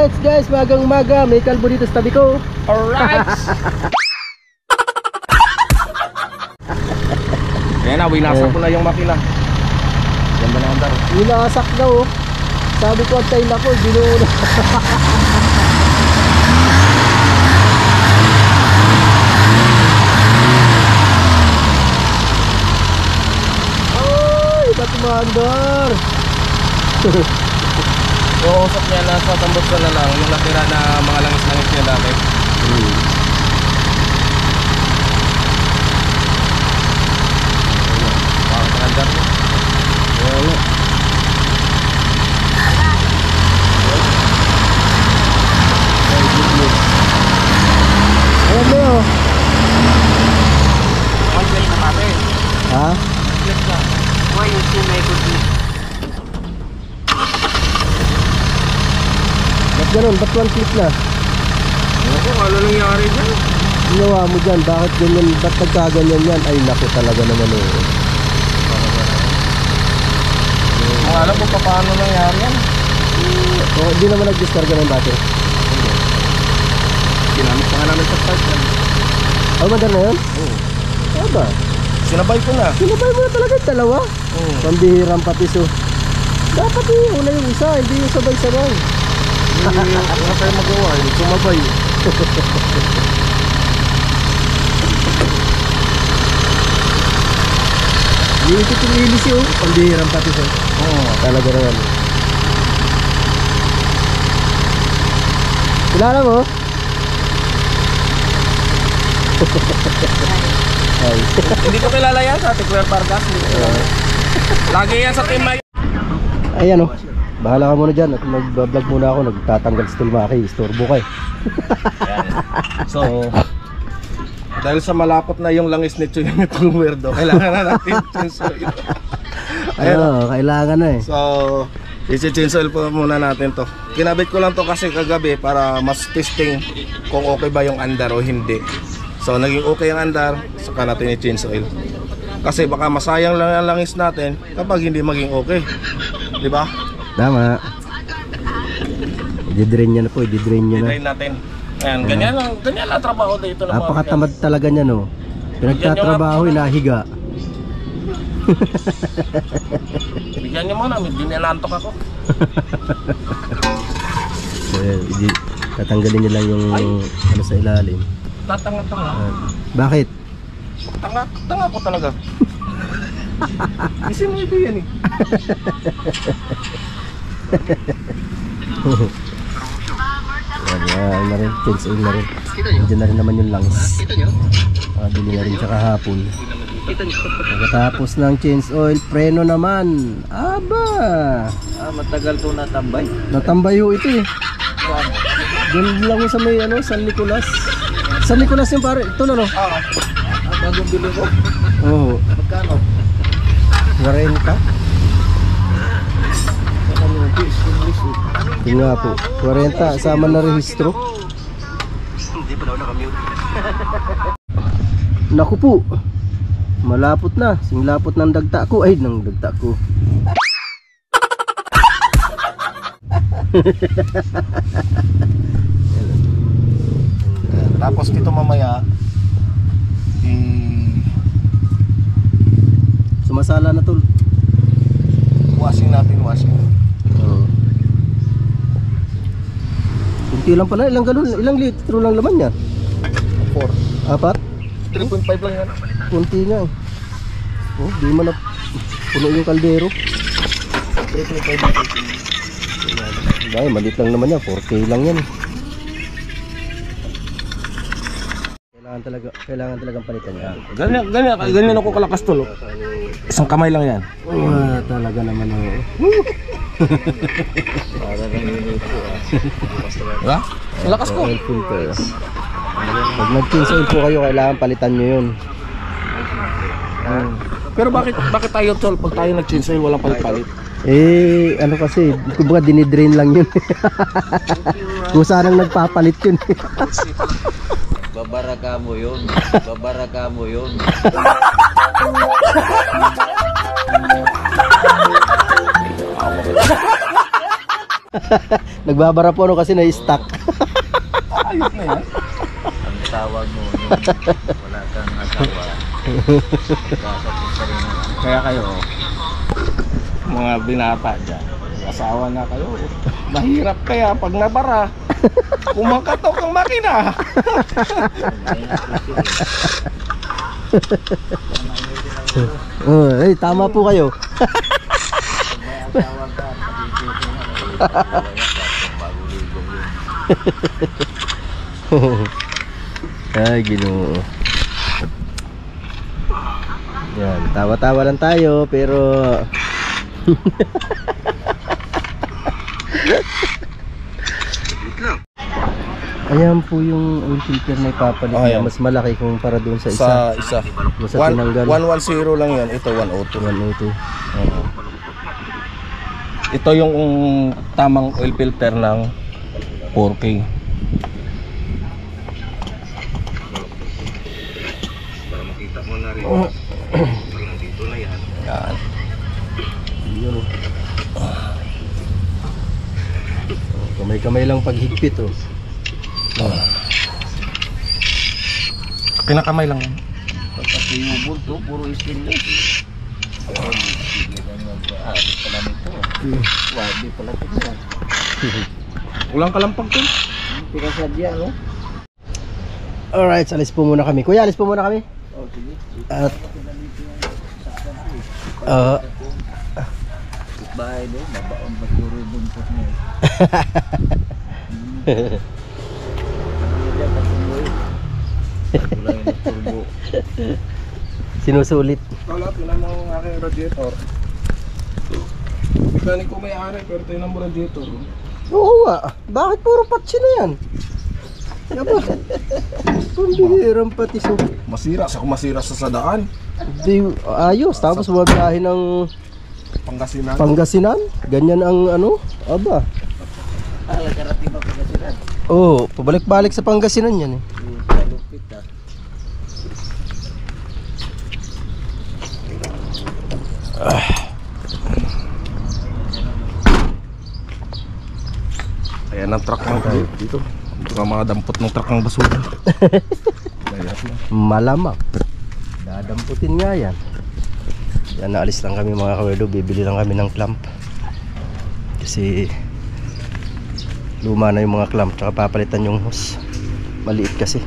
Alright guys, magang umaga, may kalbo dito sa tabi ko. Alright. Ayan na, winasak ko na yung makina. Yan ba na andar? Winasak daw. Sabi ko, antayin ako, binuuna. Ay, ba't umandar? Uusap niya na sa tambot ko na lang yung natira na mga langis-langis niya dati. Bakit ang andar niya? Wala. Ayan mo yun. Complete na natin. Ha? Complete na. Why you still make it? Ba't ganun? Ba't one click na? Ako, ano nangyari dyan? Ginawa mo dyan, bakit ganyan? Ba't nagkaganyan yan? Ay naku talaga naman eh. Kung alam mo pa paano nangyari yan. Oh, hindi naman nag-discarga ng battery. Ginamit pa nga namin sa start yan. Oh, mandar na yun? Oo. Ano ba? Sinabay ko na. Sinabay mo na talaga yung dalawa? Oo. Pambihirang patiso. Dapat yung una yung isa, hindi yung sabay-sabay. Ano tayo magawa? Hindi sumabay. Liikit yung ilis yun. Pambihirang patiso. Oo. Talaga naman. Kilala mo? Ay. Hindi ko kilala yan sa Ticler Vargas. Hindi ko kilala. Lagi yan sa team Mike. Ayan o. Bahala ka muna dyan. At mag-vlog muna ako. Nagtatanggal still maki. Istorbo ka eh. So, dahil sa malapot na yung langis ni Chuy itong weirdo, kailangan na natin change oil. Ayun, kailangan na eh. So, isi-change oil po muna natin to. Kinabit ko lang to kasi kagabi para mas testing kung okay ba yung andar o hindi. So, naging okay yung andar, saka natin i-change oil. Kasi baka masayang lang ang langis natin kapag hindi maging okay. Di ba? Tama. I-drain niya na po, i-drain niya na. I-drain natin. Ayan, ganyan lang trabaho dito ng mga Napakatamad talaga niya no. Pinagtatrabaho, inahiga. Bigyan niyo muna, dinanantok ako. Tatanggalin niya lang yung ano sa ilalim. Tatanga-tanga. Bakit? Tanga ko talaga. Kasi mo ito yan eh. Yan na rin, change oil na rin. Diyan na rin naman yung langis. Bili na rin siya kahapon. Pagkatapos ng change oil, preno naman. Aba! Matagal to natambay. Natambay ho ito eh. Doon lang sa may ano, San Nicolas. San Nicolas yung pare, ito na no? Bagong bili ko. Oo. Magkano? 40. Ito nga po, 40 sama na rehistro. Hindi pa daw nakamute. Naku po, malapot na, singlapot ng dagta ko. Ay, ng dagta ko. Tapos dito mamaya Sumasala na tol. washing natin, washing. Oo. Kunti lang pala, ilang galon, ilang litro lang laman niya? 4. 4? 3.5 lang yan. Kunti nga eh. Oh, di man na puno yung kaldero. 3.5 lang. Dahil malit lang naman yan, 4K lang yan eh. Kailangan talagang palitan yan. Ganyan ako kalakas tol. Isang kamay lang yan. Talaga naman oh. Diba? Ang lakas ko. Oil filter. Pag nag-change oil po kayo, kailangan palitan nyo yun. Pero bakit tayo tol pag tayo nag-change oil walang palit-palit? Eh, ano kasi, kumbaga dinidrain lang yun. Kung saan nagpapalit yun. Babaraka mo yun. Babaraka mo yun. Nagbabara po ano kasi na-stuck. Ayos na yan. Ang tawag mo, yung wala kang asawa. Kasapit ka rin. Kaya kayo, mga binata dyan, asawa na kayo. Mahirap kaya pag nabara. Kumakatok ang makina. Ay, tama po kayo. May asawa ka, bagulugong yun. Ay, Ginoo. Yan, tawa-tawa lang tayo pero ayan po yung oil filter na ipapalit Oh, niya. ayan. Mas malaki kung para doon sa isa. Sa isa. Sa tinanggal. 110 lang yan. Ito 102. 102. Oo. Ito yung tamang oil filter ng 4K. Para makita mo na rin. Dito na yan. Yan. Yun. Kamay-kamay lang paghigpit oh. Pinakamay lang yan. Pati yung bulto, puro stainless. Di pala nito. Di pala ito. Ulang kalampag to. Pinasadya, no? Alright, alis po muna kami. Kuya, alis po muna kami. Oh, sige. At Bahay doon, mabaon pa siguro yung buntot niya. Wala yung turbo. sinusulit. Wala, tinan mo ang aking radiator. Mekaniko may-ari, pero tinan mo radiator. Oo nga. Bakit puro patsi na yan? Yaba. Pambihirang patiso. Masira sa sadaan. Di, ayos. Tapos bumabiyahe ng Pangasinan. Pangasinan. Ganyan ang ano. Aba. Karating pa pagkasinan. Oo. Pabalik-balik sa Pangasinan yan eh. Kalupit ah. Ayan ang truck ng tayo dito. Baka makadampot ng truck ng basura. Layas na. Malamang. Dadamputin nga yan. Yan, naalis lang kami mga kawerdo. Bibili lang kami ng clamp. Kasi luma na yung mga clamp. Tsaka papalitan yung hose. Maliit kasi.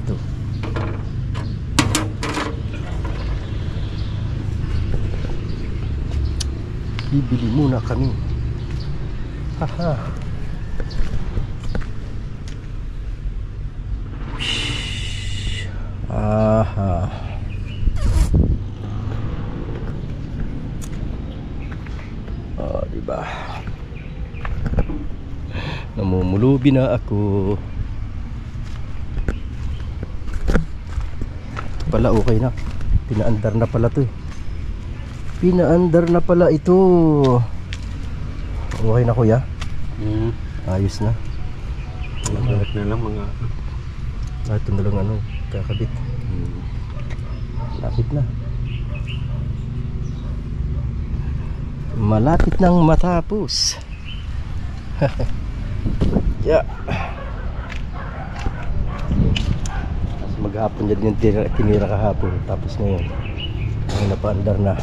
Ito. Bibili muna kami. Haha. Aha. Oh, diba? Namumulubi na ako. Ito pala okay na. Pinaandar na pala to eh. Pinaandar na pala ito. Okay na kuya? Ayos na. Balik na lang mga... Ito na lang ano, kakabit. Lapit na. Malapit nang matapos. Yeah. Tapos maghapon dyan yung tinira kahapon. Tapos ngayon ang napaandar na.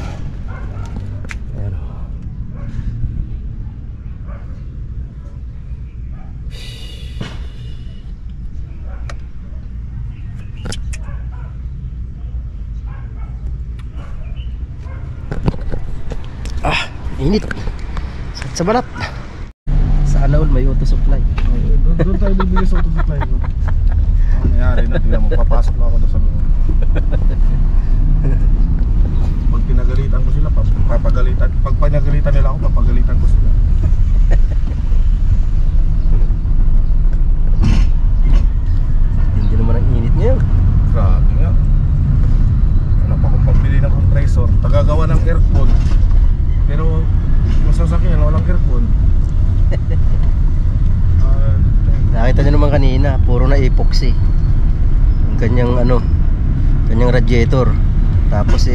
Ayan o. Init sa balat. Sana all may auto supply. Doon tayo bibili sa auto supply ko. Nangyari na, tingnan mo, papasok na ako doon sa loob. Pag pinagalitan ko sila, papagalitan. Pag pinagalitan nila ako, papagalitan ko sila. Hindi naman ang init ngayon. Grabe nga. Anak ako pambili ng compressor, tagagawa ng aircon. Pero yung sasakyan, walang aircon. Nakita nyo naman kanina, puro na epoxy. Yung kanyang ano, kanyang radiator. Tapos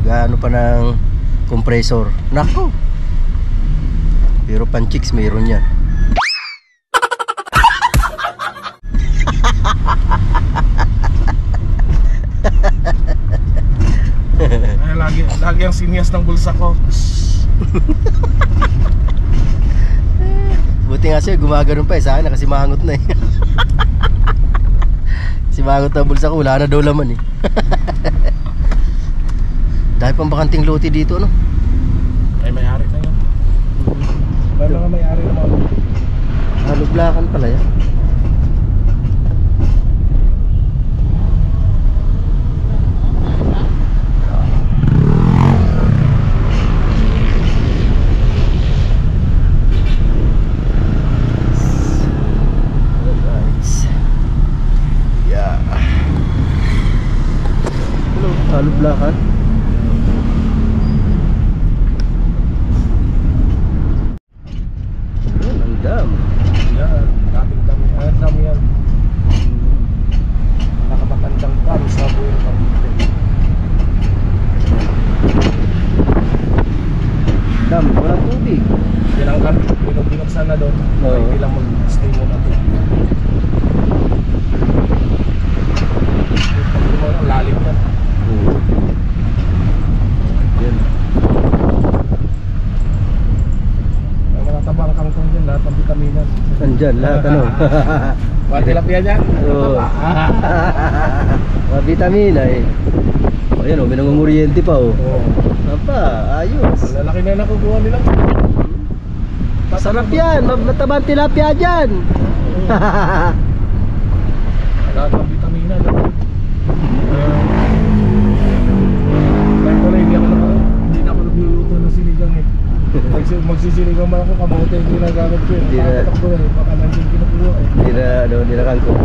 gaano pa ng compressor. Nako. Pero pan chicks mayroon yan. Ay, lagi ang sinyas ng bulsa ko. Buti nga siya, gumagano'n pa eh. Sa akin, nakasimangot na eh. Simangot na bulsa ko, wala na daw laman eh. Dahil pang bakanting lote dito, no? Ay, may-ari ka yan. May mga may-ari naman. Haluglakan pala yan. Haluglakan. Ang dam. Yan, dating dami. Ay, dami yan. Nakamatandang dam sa buong Cavite. Dam, walang tubig. Binangkan, binuksan na doon. Oo. Hindi lang mag-stay mo na doon. Lalim yan. Yan. Ang mga tabang kangkong dyan, lahat ng vitaminan. Nandyan, lahat ano. Mga tilapia dyan. Oo. Mga vitamina eh. O yan o, may nangunguriente pa o. Oo. Apa, ayos. Ang lalaki na nakukuha nila. Sarap yan, matabang tilapia dyan. Lahat ng vitamina. Kaya pala hindi na ako nagluluto ng sinigang eh. Magsisinigang man ako, kamote hindi na gamit ko eh. Hindi na. Nakatakbo na eh, baka nandiyan kinukuha eh. Hindi na kangkong.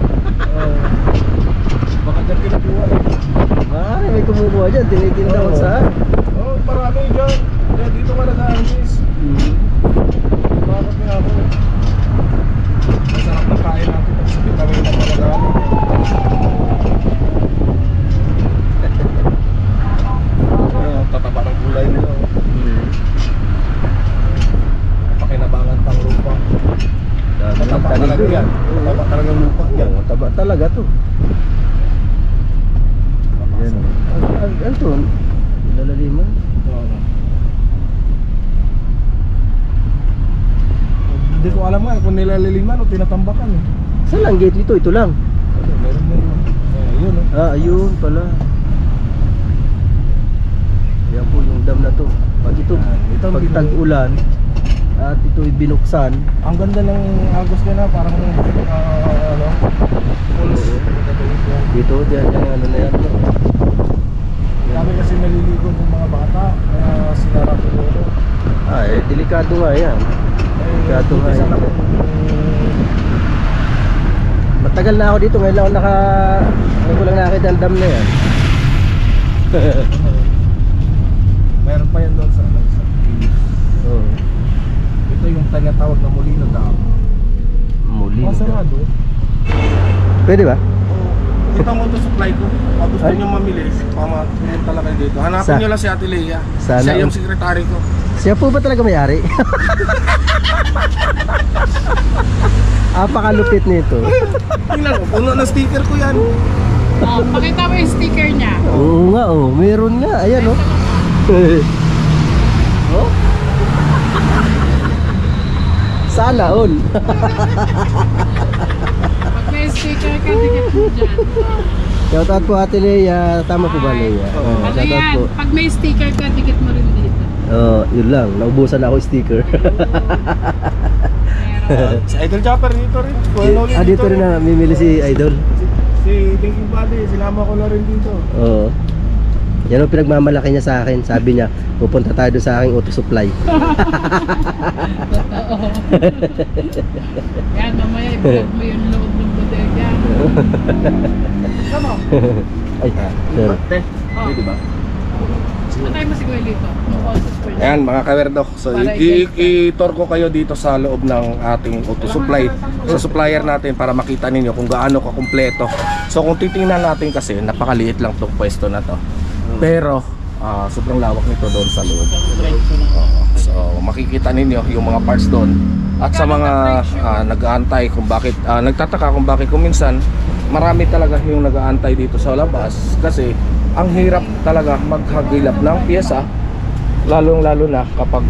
Baka dyan kinukuha eh. Maaari may kumukuha dyan, tinitinda ko Oo. saan. Oo, marami dyan. Kaya dito ka nag-aangis. Bakit nga ako eh. Masarap na kain natin pag sa vitamina pa nag-aangis. Tataba ng gulay nila. Pakinabangan pang lupa. Mataba talaga yan. Mataba talaga lupa yan. Mataba talaga to. Yan. Ano to? Ilalaliman? Hindi ko alam nga kung nilaliliman o tinatambakan eh. Saan lang gate nito? Ito lang. Meron din. Ayun oh. Ah, ayun pala. Yan po yung dam na to. Pag ito, Ito ang pag binu- tag-ulan at ito'y binuksan, Ang ganda ng agos niya na parang ano. Pulse. dito, yan, ano na yan. Dami kasi naliligo ng mga bata. Kaya sinara ko ulo. Ah, eh, delikado nga yan. Delikado nga yan. Matagal na ako dito, ngayon lang ako ngayon ko lang nakita ang dam na yan. Meron pa yan doon sa Oh, ito yung tinatawag na Molino Dam. muli. Masarado. Pwede ba? Ito mo ito supply ko. Pag gusto Ay. nyo mamili, pumunta lang kayo dito. Hanapin nyo lang si Ate Leia. Sana. Siya yung sekretary ko. Siya po ba talaga may-ari? Apakalupit nito. Tingnan mo, puno ng sticker ko yan. Oh, pakita mo yung sticker niya. Oo nga, oh. Meron nga. Ayan, oh. Oh? Sana all. Pag may sticker ka, dikit mo dyan. Shoutout po Ate Leia. Tama po ba, Leia? Oo. Ano Shoutout yan? po. Pag may sticker ka, dikit mo rin dito. Yun lang. Naubusan na ako sticker. Meron. Si Idol Chopper dito rin. Dito rin na mimili si Idol. Si Thinking Buddy, sinama ko na rin dito. Oo. Yan ang pinagmamalaki niya sa akin. Sabi niya, pupunta tayo doon sa aking auto supply. Yan, mamaya i-vlog mo yung loob ng bodega. Come on. Ay, sir. Oh. Diba? Patay mo si Kuya Lito. Ayan mga kawerdo. So Para i-tour ko kayo dito sa loob ng ating auto supply. Sa supplier natin para makita ninyo kung gaano kakumpleto. So kung titingnan natin kasi napakaliit lang tong pwesto na to. Pero sobrang lawak nito doon sa loob. So makikita ninyo yung mga parts doon. At sa mga nag-aantay kung bakit, nagtataka kung bakit kung minsan marami talaga yung nag-aantay dito sa labas, kasi ang hirap talaga maghagilap ng pyesa, lalo na kapag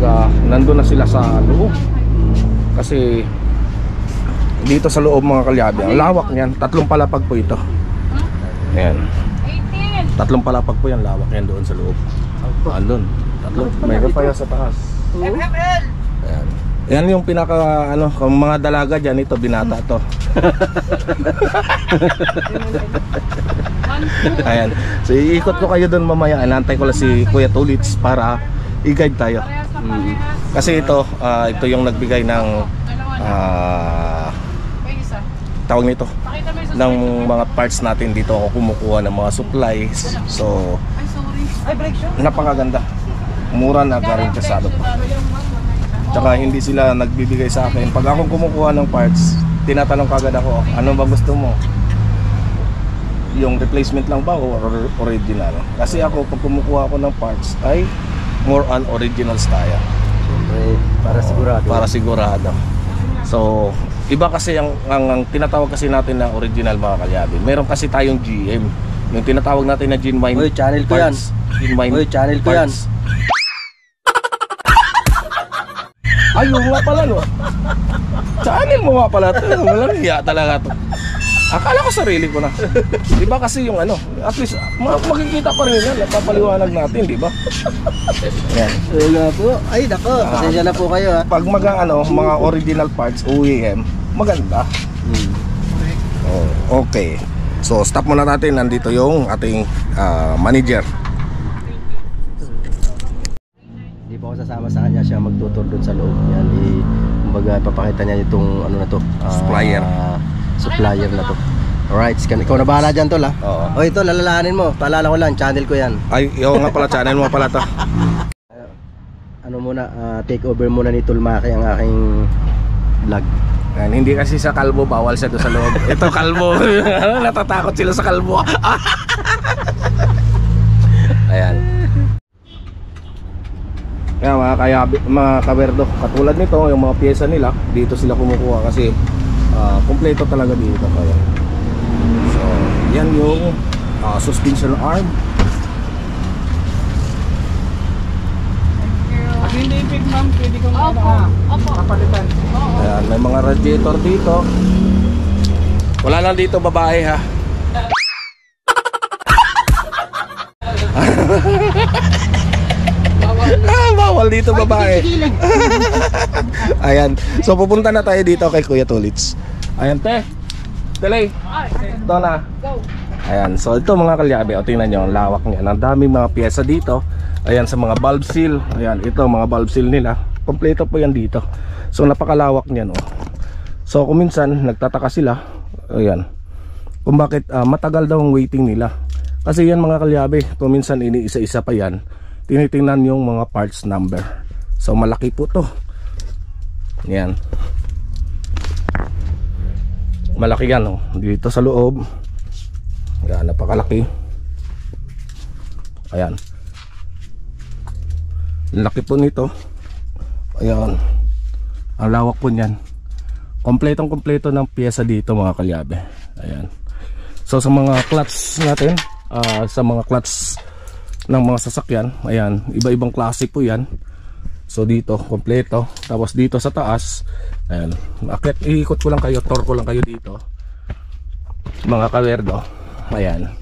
nandun na sila sa loob. Kasi dito sa loob mga kalyabe, ang lawak niyan, 3 palapag po ito. Ayan, 3 palapag po yan, lawak yan doon sa loob. Andun, 3, mayroon pa yan sa taas. Ayan. Yan yung pinaka kung mga dalaga dyan, ito binata to. Ayan. So iikot ko kayo doon mamaya. Anantay ko lang si Kuya Tulits para i-guide tayo. Kasi ito yung nagbigay ng tawag nito, ng mga parts natin dito. Ako kumukuha ng mga supplies. So napakaganda. Mura na garantisado pa. Tsaka hindi sila nagbibigay sa akin. Pag ako kumukuha ng parts, tinatanong kagad ako, ano ba gusto mo? Yung replacement lang ba o original? Kasi ako pag kumukuha ako ng parts ay more on original style. Para sigurado. Para sigurado. So, iba kasi ang tinatawag kasi natin na original mga kalyabe. Meron kasi tayong GM. Yung tinatawag natin na genuine Oy, channel ko yan. parts. Genuine Oy, channel ko yan. parts. Ayun nga pala no. Channel mo nga pala ito. Walang hiya talaga to. Akala ko sarili ko na. Diba kasi yung at least makikita pa rin yan. Napapaliwanag natin, diba? Yan. Ayun nga po. Ay nako, pasensya na po kayo ha. Pag mga original parts, OEM, maganda. Oh, okay. So stop muna natin. Nandito yung ating manager. Hindi po ako sasama sa kanya, siya magtutur doon sa loob. Yan, kumbaga papakita niya itong supplier na to. Alright, ikaw na bahala dyan tol ha. Oo. O ito, lalalahanin mo. Paalala ko lang, channel ko yan. Ay, yung nga pala, channel mo pala to. Take over muna ni Tulmaki ang aking vlog. Yan, hindi kasi sa kalbo, bawal siya doon sa loob. Ito kalbo. Natatakot sila sa kalbo. Ayan. Kaya mga kawerdo, katulad nito, yung mga pyesa nila, dito sila kumukuha kasi kompleto talaga dito. Kaya so, yan yung suspension arm. Pag hindi ipig ma'am, pwede kong kapalitan. Ayan, may mga radiator dito. Wala lang dito babae ha. Bawal dito babae. Ayan. So pupunta na tayo dito kay Kuya Tulits. Ayan te. Delay. Ito na. Ayan. So ito mga kalyabe, o tingnan nyo ang lawak niya. Ang daming mga pyesa dito. Ayan sa mga valve seal. Ayan ito mga valve seal nila. Kompleto po yan dito. So napakalawak niyan oh. So kung minsan nagtataka sila, ayan, kung bakit matagal daw ang waiting nila. Kasi yan mga kalyabe, kung minsan iniisa-isa pa yan, tinitingnan yung mga parts number. So malaki po to. Yan. Malaki yan oh. Dito sa loob. Yan, napakalaki. Ayan. Laki po nito. Ayan. Ang lawak po niyan. Kompletong kompleto ng pyesa dito mga kalyabe. Ayan. So sa mga clutch natin, sa mga clutch ng mga sasakyan, ayan, iba-ibang klase po yan. So dito kompleto. Tapos dito sa taas, ayan, iikot ko lang kayo, tour ko lang kayo dito mga kawerdo. Ayan.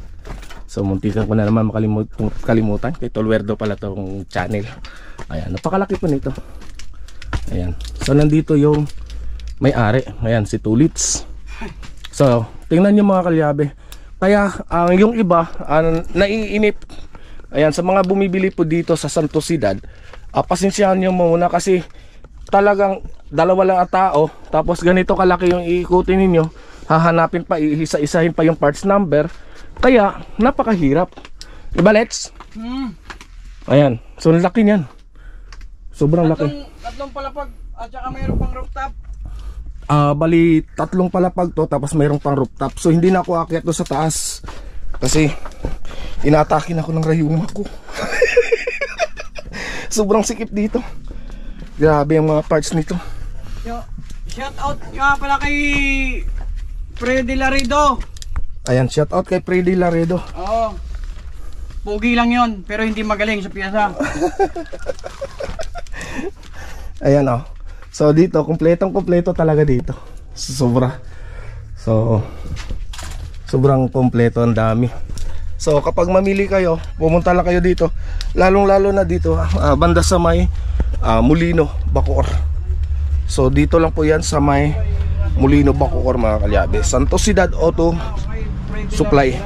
So muntikan ko na naman makalimutan. Kay Tolwerdo pala tong channel. Ayan, napakalaki po nito. Ayan. So nandito yung may-ari. Ayan, si Tulits. So tingnan nyo mga kalyabe. Kaya yung iba naiinip. Ayan, sa mga bumibili po dito sa Santos Ciudad, pasensyahan nyo muna kasi talagang dalawa lang ang tao, tapos ganito kalaki yung iikutin ninyo, hahanapin pa, iisa-isahin pa yung parts number, kaya napakahirap. Diba Let's? Ayan, so laki niyan. Sobrang laki. Tatlong palapag at saka mayroon pang rooftop. Bali 3 palapag to, tapos mayroong pang rooftop. So hindi na ako aakyat doon sa taas kasi inatakin ako ng rayuma ko. Sobrang sikip dito. Grabe ang mga parts nito. Shout out nga pala kay Freddy Laredo. Ayan, shout out kay Freddy Laredo. Oo. Pogi lang yon, pero hindi magaling sa piyasa. Ayan oh. So dito, kompletong-kompleto talaga dito. Sobra. So sobrang kompleto, ang dami. So kapag mamili kayo, pumunta lang kayo dito. Lalong-lalo na dito, banda sa may Molino, Bacoor. So dito lang po yan sa may Molino, Bacoor mga kalyabe. Santosidad Auto Supply.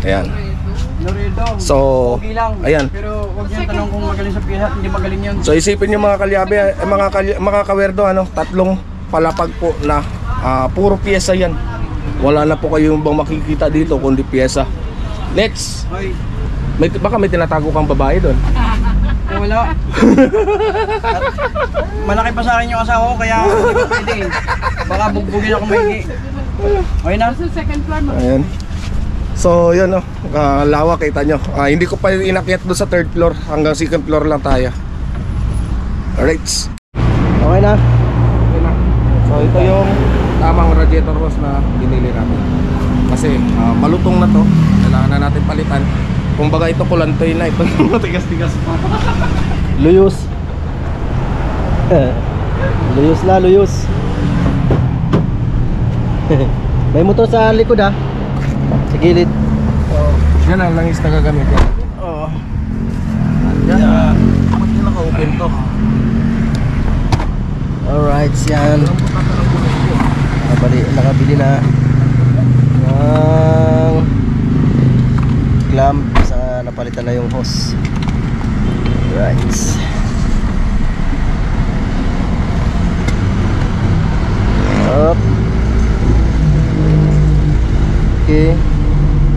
Ayan. Laredo. So Pogi lang. ayan. Pero wag niyo tanong kung magaling sa piyasa, hindi magaling yun. So isipin nyo mga kalyabe, mga kawerdo, tatlong palapag po na puro pyesa yan. Wala na po kayong bang makikita dito kundi pyesa. Next, Hoy, baka may tinatago kang babae doon. wala. At malaki pa sa akin yung asawa ko, kaya hindi ko pwede. Baka bugbugin ako maigi. Okay na? Sa second floor mo. Ayan. So yun lawak, kita nyo. Hindi ko pa inakyat doon sa third floor, hanggang second floor lang tayo. Alright. Okay na. So ito yung tamang radiator hose na binili natin. Kasi malutong na to, kailangan na natin palitan. Kumbaga ito kulantoy na, ito matigas-tigas pa. Luyos. Luyos na, luyos. May motor sa likod ha. Sa gilid. Yan ang langis na gagamitin. Oo. Yan, bakit nila ka-open to? Alright, yan. Nakabili na ng clamp, sa napalitan na yung hose. Right. Up. Okay.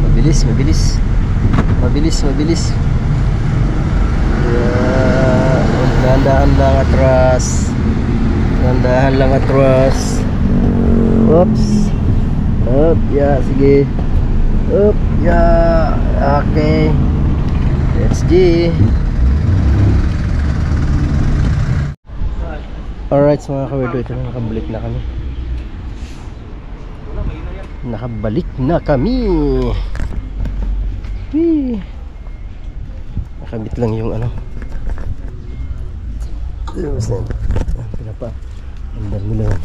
Mabilis. Dahan-dahan lang atras. Oops. Up, ya, sige. Up, ya. Okay. Let's go. Alright, mga kawerdo, ito na, nakabalik na kami. Whee! Nakabit lang yung pinapa. Andar mo lang.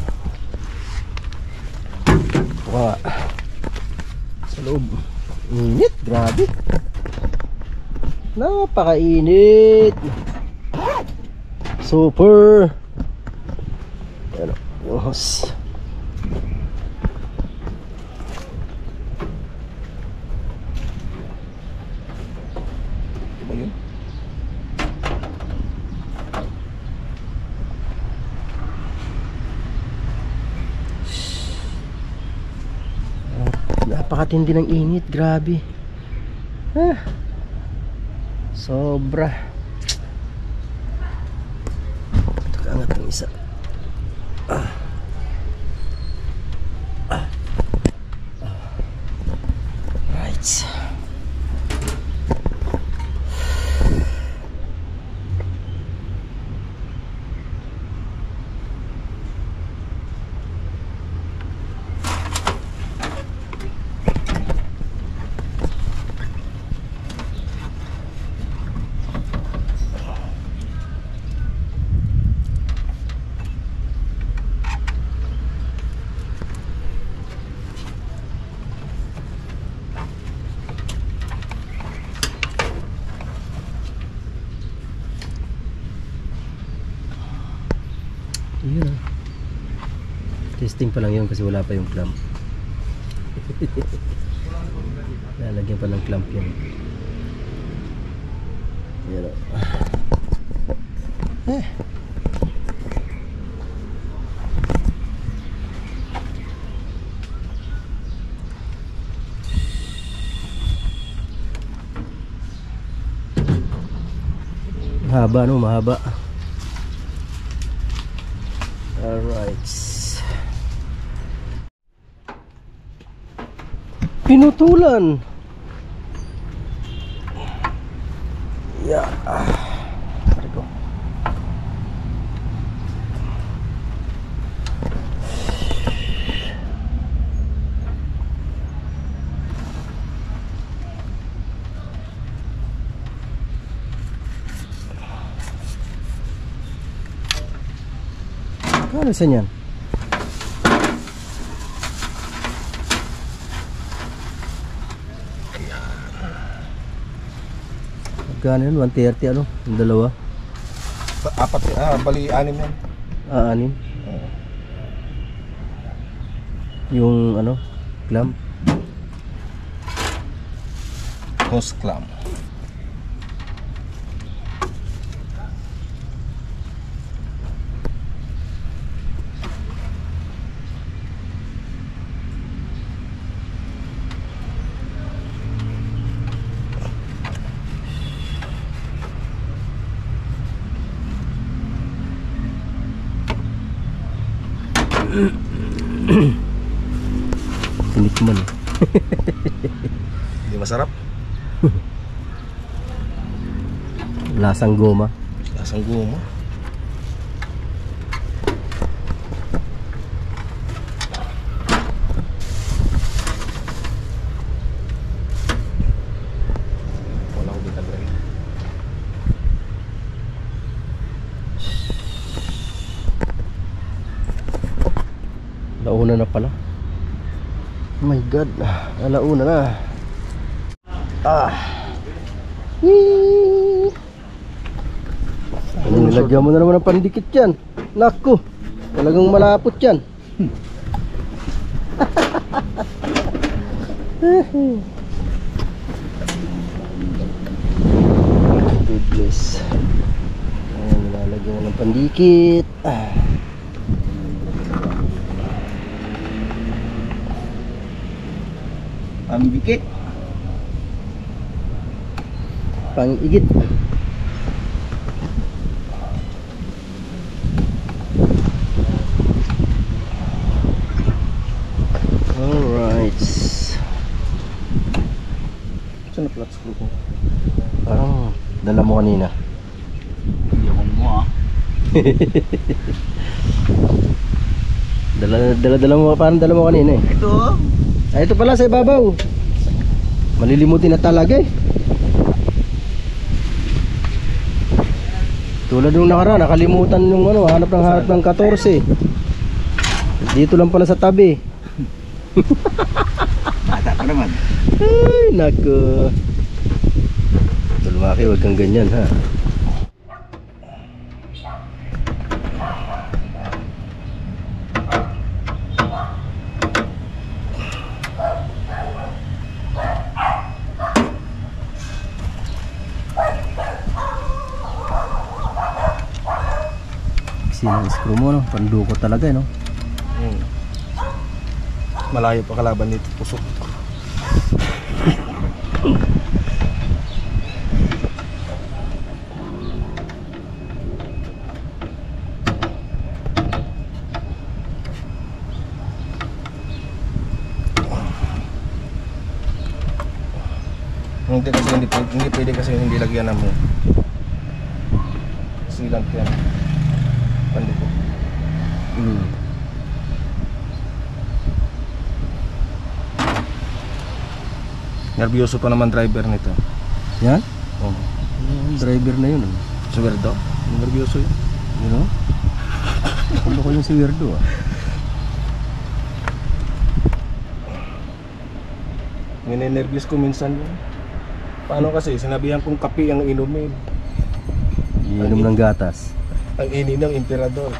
Wah, sa loob. Init, grabe. Napakainit. Super. Yung hose. Napakatindi ng init, grabe. Sobra. Ito kaangat ng isa. Right. Yun ah. Testing pa lang yun kasi wala pa yung clamp. Lalagyan pa ng clamp yun. Yun ah. Mahaba no, mahaba. Alright. Pinutulan. Yeah. Ano sa niyan? Magkano yun? 130 ano? Yung dalawa? Apat, bali 6 yan. Anim. Yung ano? Clam. Hose clam. Tinikman. Hindi masarap. Lasang goma. Lasang guma. Wala ko dito lagi. Alauna na pala. Oh my god. Alauna na. Nilagyan mo na naman ng pandikit yan. Naku, talagang malapot yan. Goodness. Ayan, nilalagyan mo ng pandikit. Pambikit. Pang-igit. Alright. Saan na flat screw ko? Parang dala mo kanina. Hindi ako mo Dala mo, parang dala mo kanina eh. Ito. Ay, ito pala sa ibabaw. Malilimutin na talaga eh. Tulad nung nakaraan, nakalimutan yung ano, hanap ng 14. Dito lang pala sa tabi. Bata pa naman. Ay, naku. Tulmaki, wag kang ganyan ha. Sinang screw mo, no? Pandukot talaga eh, no? Malayo pa kalaban nito, pusok. Hindi kasi hindi pwede kasi hindi lagyan ng sealant yan. Pandikit. Nervyoso pa naman driver nito. Yan? Oh. Yung driver na yun. Si Werdo, nervyoso yun. You know? Ano ko yung si Weirdo ah. Ninenervyos ko minsan yun. Paano kasi, sinabihan kong kape ang inumin. Iinom ng gatas. Ang ini ng emperador.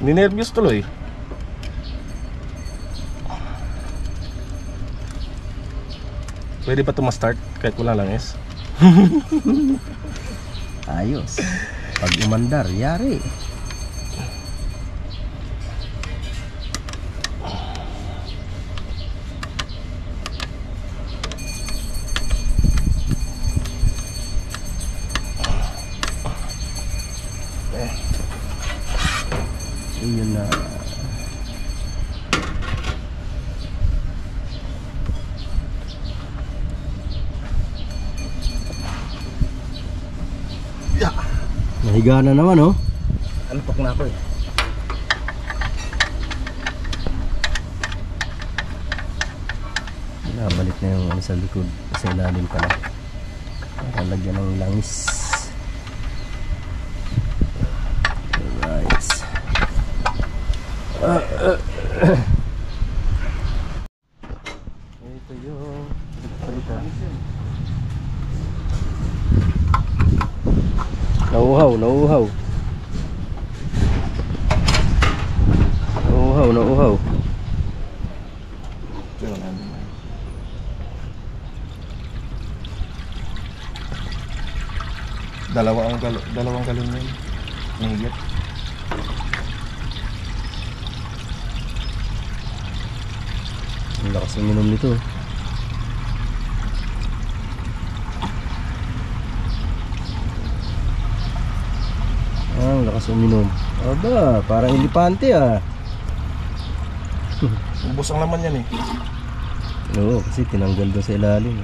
Ninervyos tuloy. Pwede pa ito ma-start kahit wala langis. Ayos. Pag umandar, yari. Yun na. Nahiga na naman, oh. Ano pak na ako eh. Nabalik na yung ano sa likod. Sa ilalim pala. Para lagyan ng langis. Ito yung palitan. Nauuhaw. Nauuhaw. Dalawang galon yun. Mahigit. Ang lakas ng minom nito. Ang lakas ng minom. Aba, parang elepante ah. Ubos ang laman yan eh. Oo, kasi tinanggal doon sa ilalim.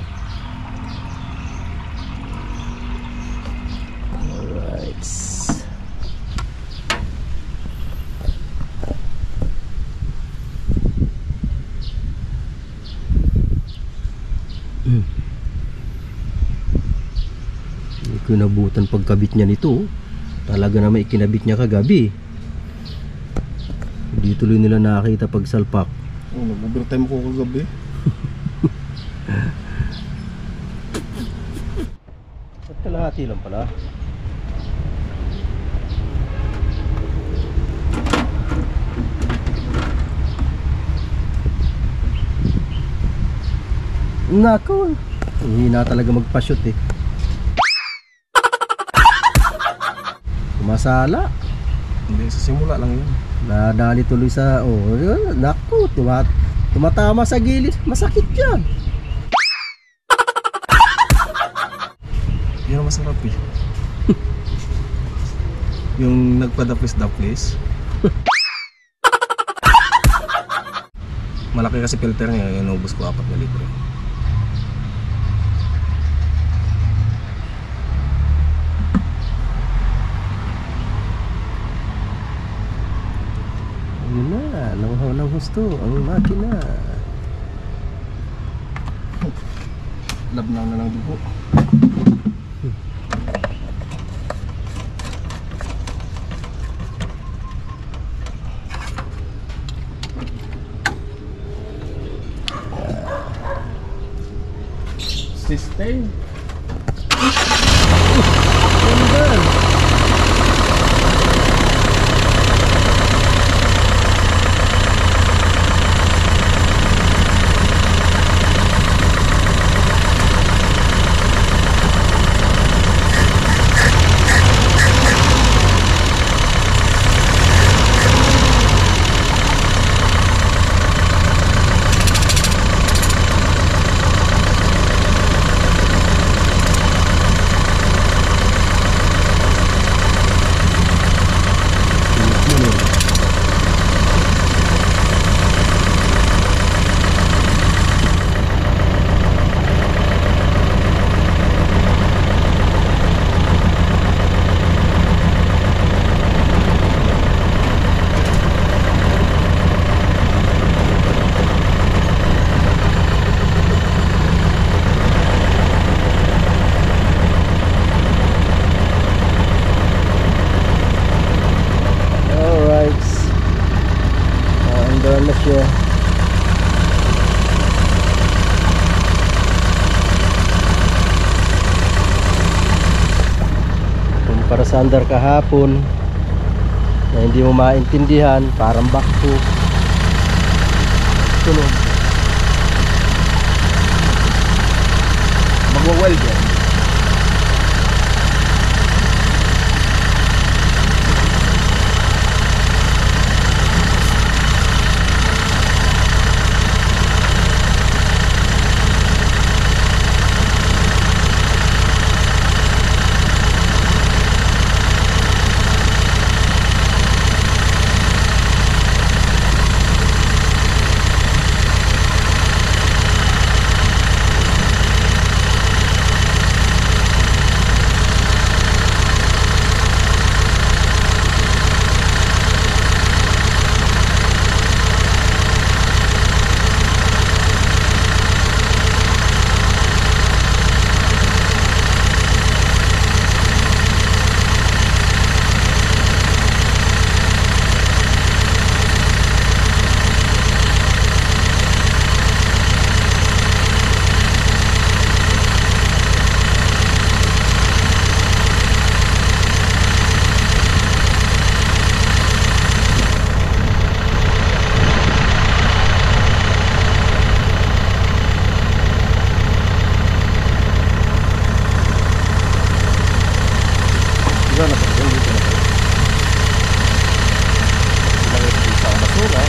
Alright. Kinabutan pagkabit niya nito. Talaga naman ikinabit niya kagabi. Hindi tuloy nila nakakita pag salpak. Oh, nag-overtime ko kagabi. At kalahati lang pala. Nako, hihina talaga magpa-shoot eh. Masala. Hindi, sa simula lang yun. Nadali tuloy sa naku, tumatama sa gilid. Masakit yan. Yan ang masarap eh. Yung nagpa-daplis-daplis. Malaki kasi filter niya, inubos ko 4 na litre. Yun na, nauhaw ng husto ang makina. Labnaw na ng dugo. Sustain. Para sa andar kahapon na hindi mo maintindihan, parang backhook. Tunog. Magwa-weld yan. basura na po. Yung dito na po. Ilagay po sa basura.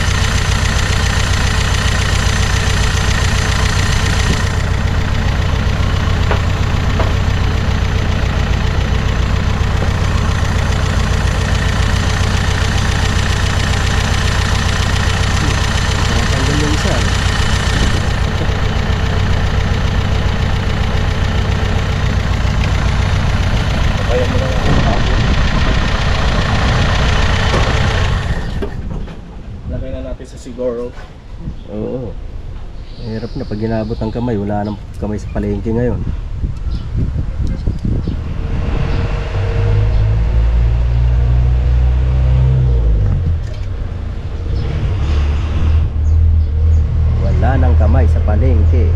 Tanggal yung isa. Kaya mo lang lagay na natin sa siguro. Oo. Hirap na pag ginabot ang kamay, wala nang kamay sa palengke ngayon. Wala nang kamay sa palengke.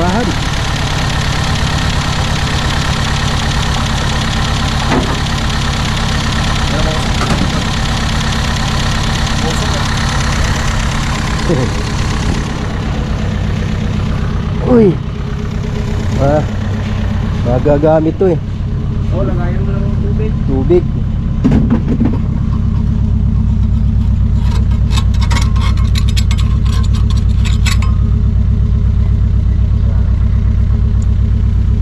Rahan. Uy. Magagamit to eh. Oh, lagayan mo lang ng tubig. Tubig.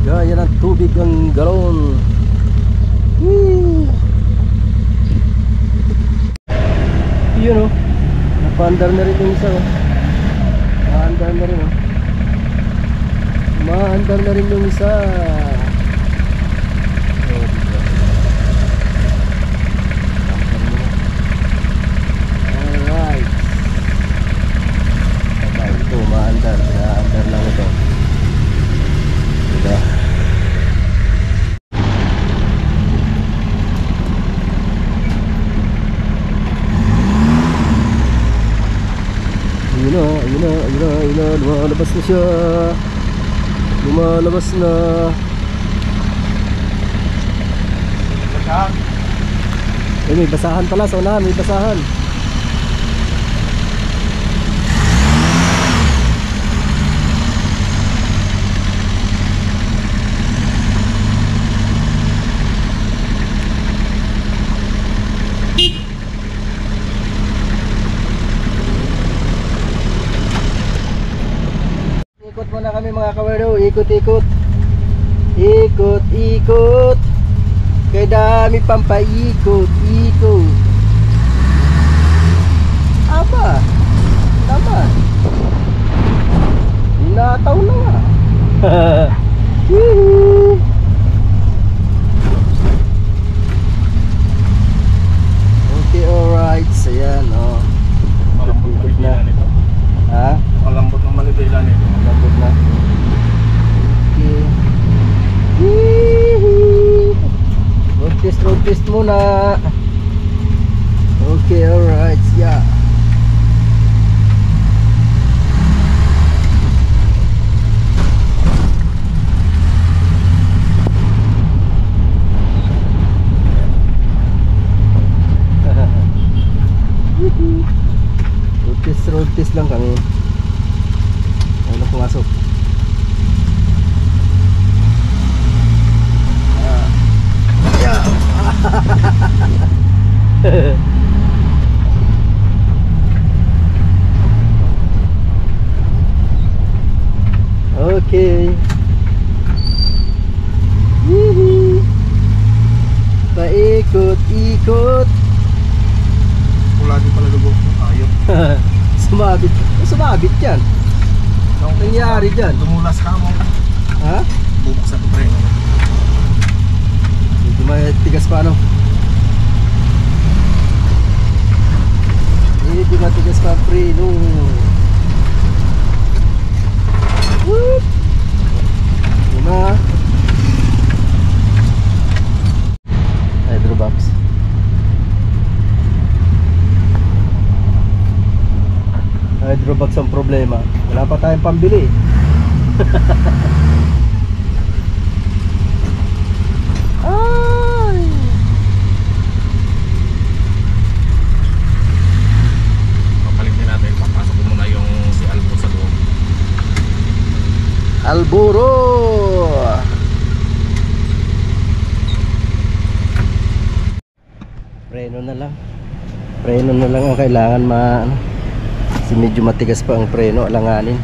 Gaya ng tubig ang galon. Whee! Yun oh. Napaandar na rin yung isa oh. Maandar na rin oh. Maandar na rin yung isa. Oh, diba? Alright. Sabay ito, maandar. Maandar lang ito. Diba? Ayun na, lumalabas na siya. Lumalabas na. Eh, may basahan pala sa unahan, may basahan. Ikot muna kami mga kawerdo, ikot-ikot. Ikot-ikot. Kaya dami pang paikot-ikot. Aba, naman. Inataw na nga. Hihi. Okay, alright. So yan, oh. Malambot na bilan nito. Ha? Malambot na malibilan nito. Lambot na. Okay. Hihi. Road test muna. Okay, alright. Yeah. Road test lang kami. Ayun na pumasok. Okay. Hihi. Paikot-ikot. Wala din pala lubog mo tayo. Sumabit. Sumabit yan. Nangyari dyan. Tumulas ka mo. Ha? Bubuksan ko pre. pa ano. Medyo matigas pa ang preno. Whoop! Yun na. Hydrobox. Hydrobox ang problema. Wala pa tayong pambili. Ay! Papalitin natin, papasok ko muna yung si Albo sa loob. Alburo! Preno na lang. Preno na lang ang kailangan kasi medyo matigas pa ang preno, alanganin.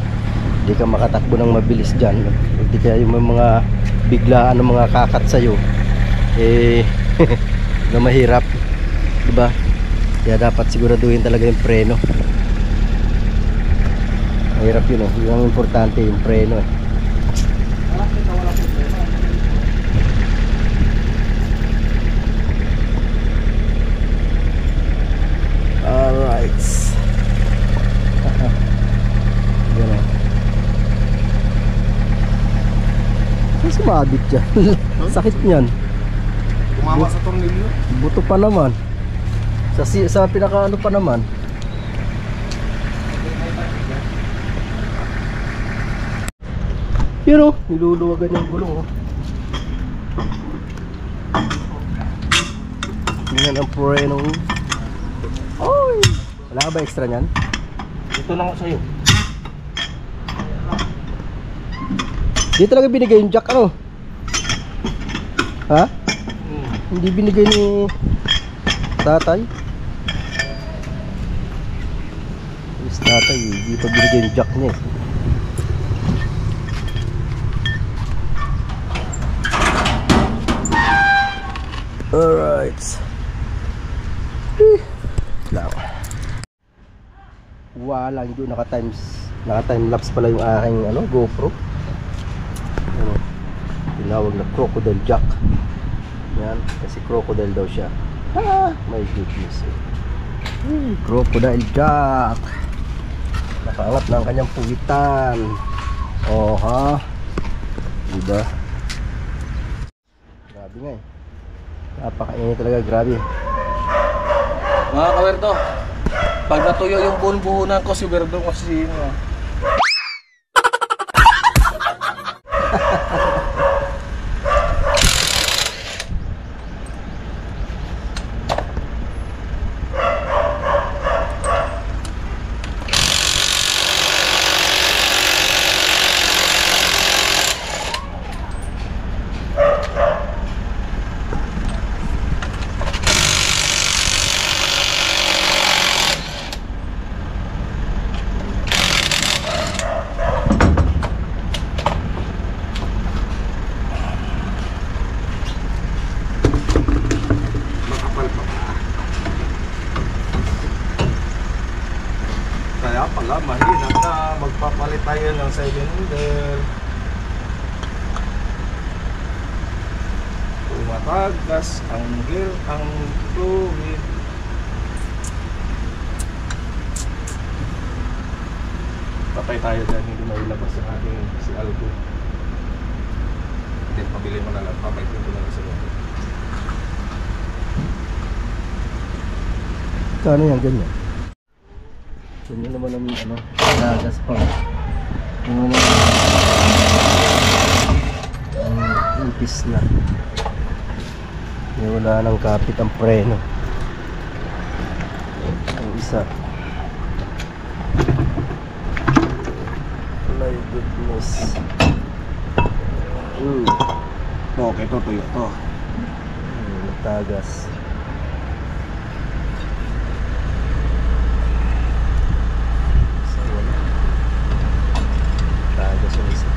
Hindi ka makatakbo ng mabilis dyan. Hindi kaya yung mga biglaan ng mga kakat sa'yo na mahirap, diba? Kaya dapat siguraduhin talaga yung preno. Mahirap yun yung importante yung preno Alright. Yan o. Sumabit dyan. Sakit niyan. Kumawa sa tornilyo. Buto pa naman. Sa pinaka ano pa naman. Yun o. Niluluwagan yung gulong o. Tingnan ang preno. Oy! Wala ka ba extra nyan? Ito lang ako sa'yo. Di talaga binigay yung jack ano? Ha? Hindi binigay ni tatay? Yes, tatay hindi pa binigay yung jack niya Alright. Lang. Walang doon naka-time lapse pala yung aking GoPro. Tinawag na crocodile jack. Yan, kasi crocodile daw siya. My goodness. Crocodile jack. Nakaangat na ang kanyang puwitan. Oh ha. Diba? Grabe nga eh. Napakainit talaga, grabe. Mga kawerto, pag natuyo yung buon-buonan ko, si Berdo kasi pala mahina na magpapalit tayo ng cylinder. Tumatagas ang gear, ang fluid. Patay tayo dahil hindi mailabas ang ating si Albo. Then pabili mo na lang, papaitin ko na lang sa loob. Kano yan ganyan? Ganyan naman ang nagas pa. Yung impis na. Yung wala nang kapit ang preno. Ang isa. My goodness. Okay, ito tuyo to. Tagas. Tagas yung isa.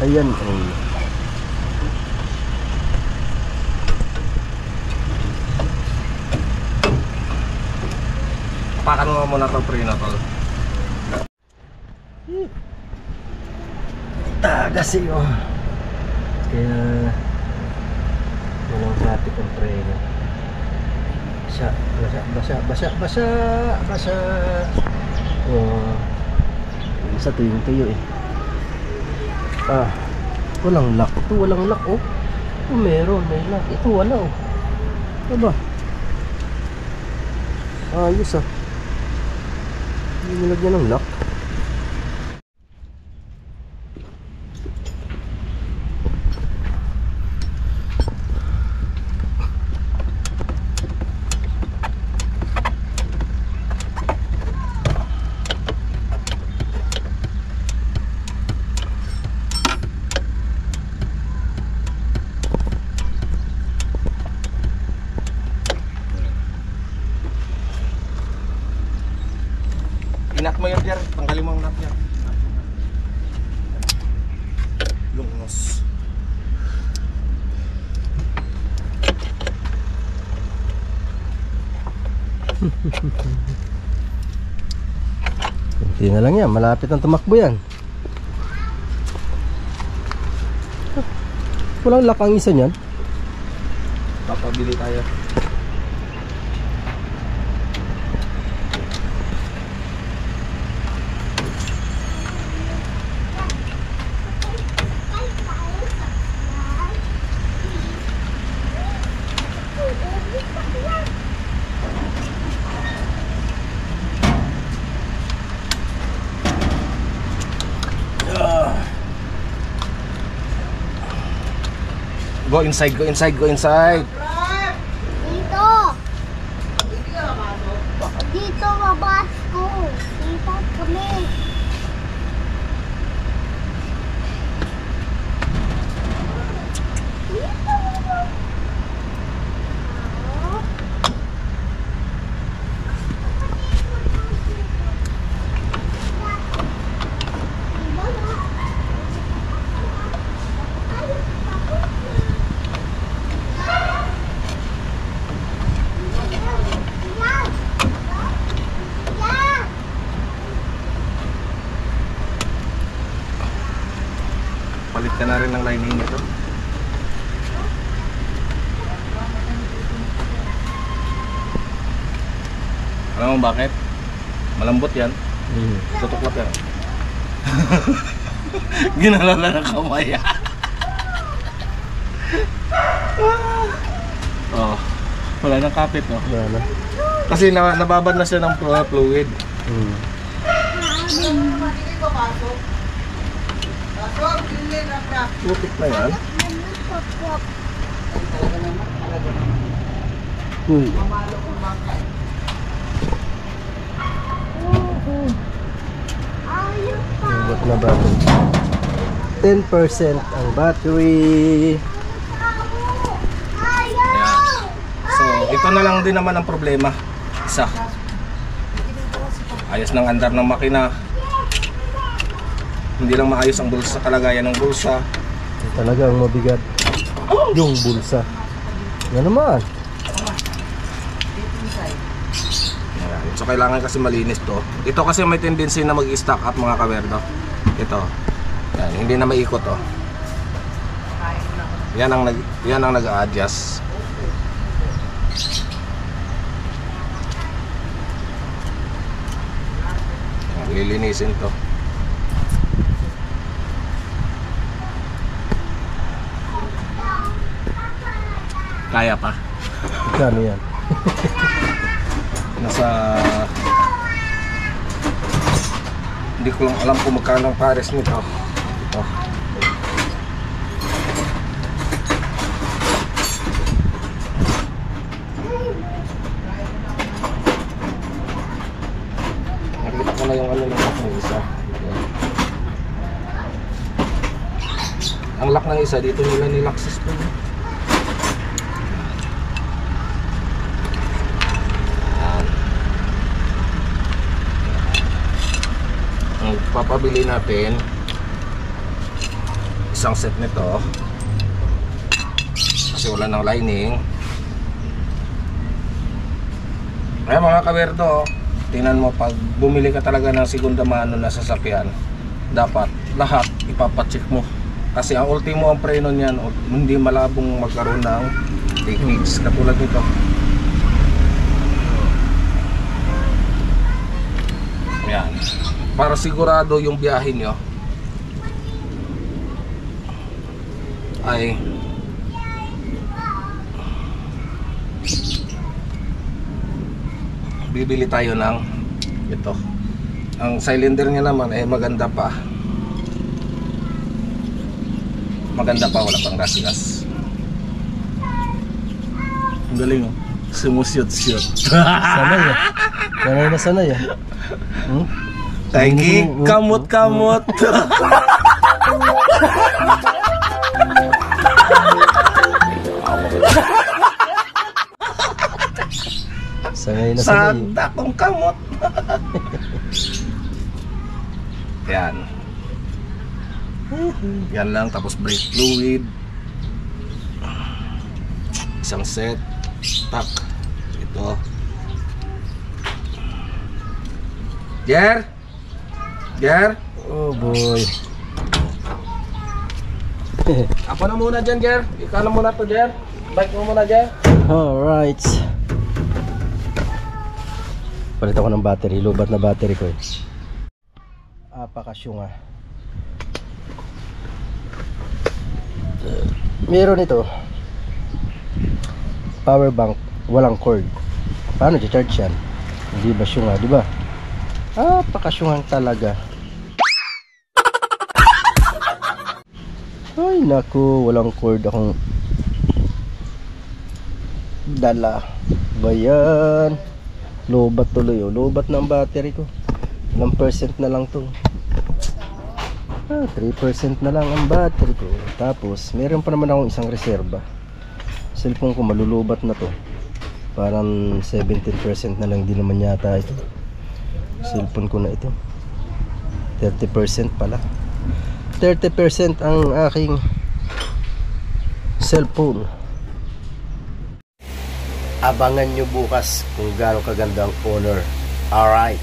Ayan. Oh. Pakan mo muna ito preno tol. Tagas eh oh. Kaya walang traffic ang preno. Basa. Oh. Isa tuyo eh. Walang lock. Ito walang lock oh. Ito meron, may lock. Ito wala oh. Ano ba? Ayos ah. Hindi nilagyan ng lock. Inat mo yun, Jer. Tanggalin mo ang nut niya. Lungos. Kunti na lang yan. Malapit ang tumakbo yan. Walang lock ang isa niyan. Papabili tayo. Go inside, go inside, go inside. Dito! Dito mabas ko. Dito kami. Dito mabas. Palit ka na rin ng lining nito. Alam mo bakit? Malambot yan. Tutuklap yan. Ginalala ng kamay. Oh, wala nang kapit no. Wala na. Kasi nababad na siya ng fluid. Putik na yan. Uy. Lambot na battery. 10% ang battery. Ayan. So, ito na lang din naman ang problema. Isa. Ayos ng andar ng makina. Hindi lang maayos ang bulsa, kalagayan ng bulsa. Talagang mabigat yung bulsa. Yan naman. Ayan. So, kailangan kasi malinis to. Ito kasi may tendency na mag-stack up mga kawerdo. Ito. Yan, hindi na maikot oh. Yan ang nag-a-adjust. Lilinisin to. Kaya pa. Kano yan? Nasa hindi ko lang alam kung magkano ang pares nito. Ito. Nakita ko na yung ano ng isa. Ang lock ng isa dito nila nilock system. Ang papabili natin isang set nito kasi wala ng lining. Ay mga kawerdo, tingnan mo, pag bumili ka talaga ng segunda mano na sasakyan, dapat lahat ipapacheck mo kasi ang ultimo ang preno niyan, hindi malabong magkaroon ng leakage katulad nito. Yan, para sigurado yung biyahe nyo ay bibili tayo ng ito. Ang cylinder niya naman ay maganda pa, wala pang gas-gas. Ang galing oh, sumusyot-syot. Sanay ah. Sanay na sanay ah. Hmm? Taigi, kamot-kamot. Sanay na sanay. Sada kong kamot. Yan. Yan lang, tapos brake fluid. Isang set. Tak. Ito. Jer? Jer? Oh boy. Ako na muna dyan, Jer. Ikaw na muna to, Jer. Bike mo muna, Jer. Alright. Palit ako ng battery. Lubat na battery ko eh. Apakasyon nga. Meron ito. Power bank. Walang cord. Paano i-charge yan? Hindi ba syunga, di ba? Apakasyungan talaga. Ay naku, walang cord akong dala. Bayan. Lobat tuloy oh. Lobat na ang battery ko. Ilang percent na lang to. 3% na lang ang battery ko. Tapos meron pa naman akong isang reserba. Cellphone ko malulubat na to. Parang 17% na lang din naman yata ito. Cellphone ko na ito. 30% pala. 30% ang aking cellphone. Abangan nyo bukas kung gaano kaganda ang Honor. Alright.